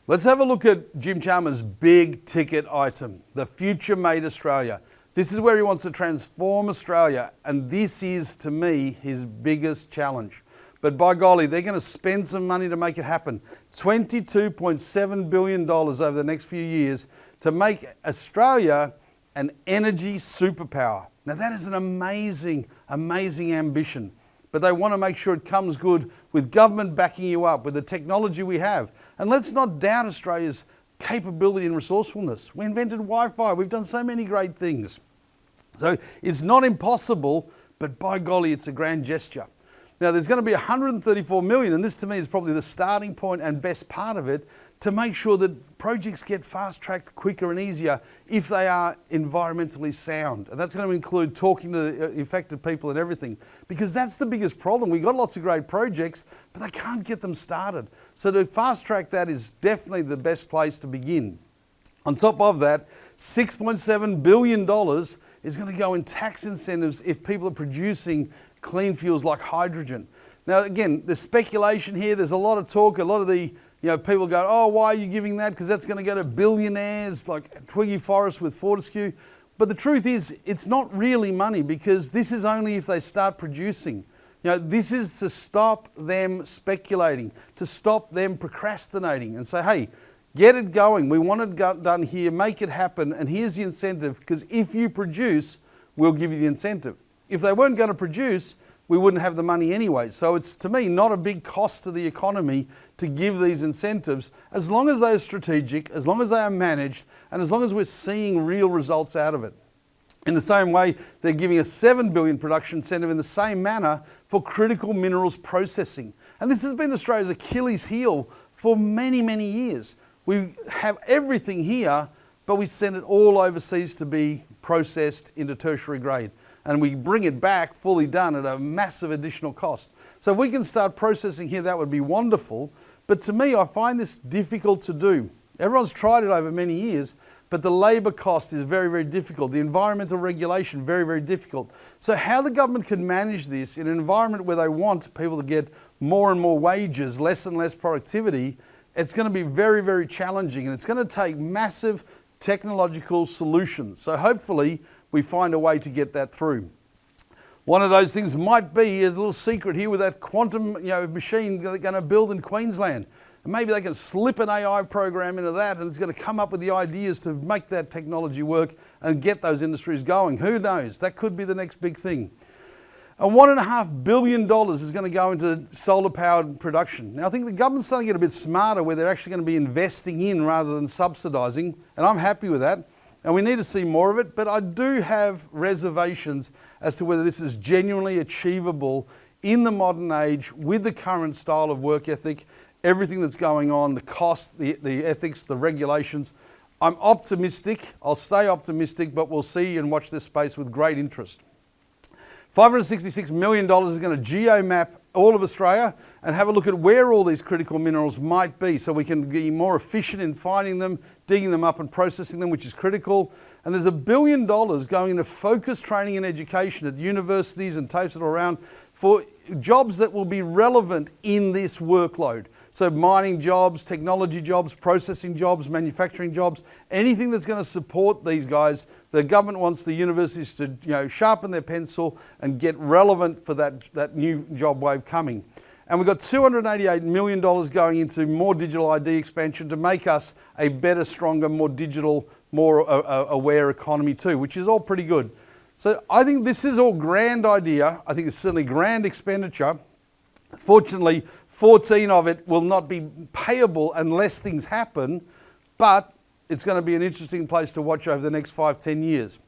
Let's have a look at Jim Chalmers' big ticket item, the Future Made Australia. This is where he wants to transform Australia, and this is, to me, his biggest challenge. But by golly, they're going to spend some money to make it happen. $22.7 billion over the next few years to make Australia an energy superpower. Now that is an amazing, amazing ambition. But they want to make sure it comes good with government backing you up, with the technology we have. And let's not doubt Australia's capability and resourcefulness. We invented Wi-Fi. We've done so many great things. So it's not impossible, but by golly, it's a grand gesture. Now there's going to be 134 million, and this to me is probably the starting point and best part of it, to make sure that projects get fast-tracked quicker and easier if they are environmentally sound. And that's going to include talking to affected people and everything, because that's the biggest problem. We've got lots of great projects, but they can't get them started. So to fast-track that is definitely the best place to begin. On top of that, $6.7 billion is going to go in tax incentives if people are producing clean fuels like hydrogen. Now again, there's speculation here, there's a lot of talk, a lot of the people go, oh, why are you giving that? Because that's going to go to billionaires like Twiggy Forrest with Fortescue. But the truth is, it's not really money, because this is only if they start producing. This is to stop them speculating, to stop them procrastinating and say, hey, get it going. We want it done here, make it happen, and here's the incentive, because if you produce, we'll give you the incentive. If they weren't going to produce, we wouldn't have the money anyway. So it's, to me, not a big cost to the economy to give these incentives, as long as they are strategic, as long as they are managed, and as long as we're seeing real results out of it. In the same way, they're giving a $7 billion production incentive in the same manner for critical minerals processing. And this has been Australia's Achilles heel for many, many years. We have everything here, but we send it all overseas to be processed into tertiary grade. And we bring it back fully done at a massive additional cost. So if we can start processing here, that would be wonderful. But to me, I find this difficult to do. Everyone's tried it over many years, but the labour cost is very, very difficult. The environmental regulation, very, very difficult. So how the government can manage this in an environment where they want people to get more and more wages, less and less productivity, it's going to be very, very challenging, and it's going to take massive technological solutions. So hopefully we find a way to get that through. One of those things might be a little secret here with that quantum machine they're going to build in Queensland. And maybe they can slip an AI program into that, and it's going to come up with the ideas to make that technology work and get those industries going. Who knows? That could be the next big thing. And $1.5 billion is going to go into solar-powered production. Now, I think the government's starting to get a bit smarter, where they're actually going to be investing in rather than subsidising, and I'm happy with that. And we need to see more of it, but I do have reservations as to whether this is genuinely achievable in the modern age with the current style of work ethic, everything that's going on, the cost, the ethics, the regulations. I'm optimistic, I'll stay optimistic, but we'll see and watch this space with great interest. $566 million is going to geo-map all of Australia and have a look at where all these critical minerals might be, so we can be more efficient in finding them, digging them up and processing them, which is critical. And there's $1 billion going into focused training and education at universities and TAFEs all around for jobs that will be relevant in this workload. So mining jobs, technology jobs, processing jobs, manufacturing jobs, anything that's going to support these guys. The government wants the universities to sharpen their pencil and get relevant for that new job wave coming. And we've got $288 million going into more digital ID expansion to make us a better, stronger, more digital, more aware economy too, which is all pretty good. So I think this is all grand idea. I think it's certainly grand expenditure. Fortunately, 14 of it will not be payable unless things happen, but it's going to be an interesting place to watch over the next 5-10 years.